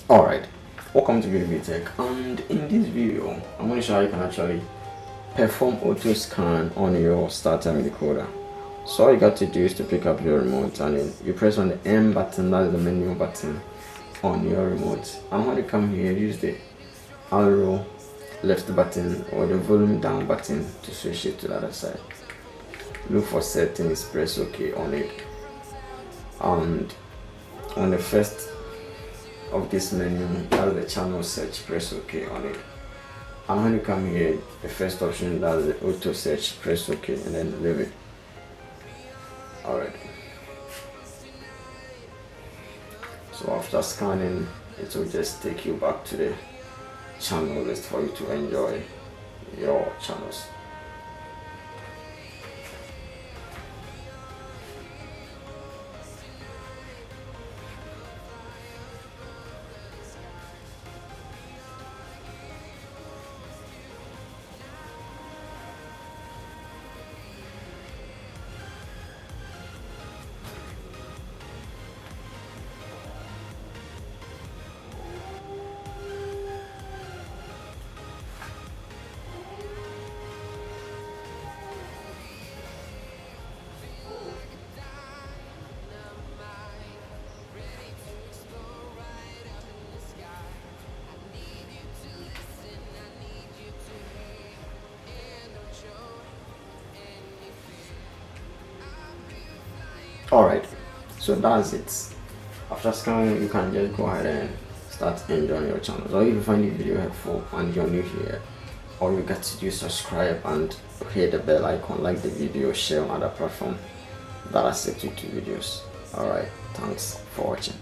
Alright, welcome to Pbteck, and in this video I'm going to show how you can actually perform auto scan on your Startimes decoder. So all you got to do is to pick up your remote and then you press on the M button, that is the menu button on your remote, and when you come here use the arrow left button or the volume down button to switch it to the other side. Look for settings, press OK on it, and on the first of this menu, that's the channel search, press OK on it, and when you come here the first option, that's the auto search, press OK and then leave it. Alright, so after scanning it will just take you back to the channel list for you to enjoy your channels. Alright, so that's it. After scanning, you can just go ahead and start enjoying your channels. Or if you find the video helpful and you're new here, all you got to do is subscribe and hit the bell icon, like the video, share on other platforms that are set to videos. Alright, thanks for watching.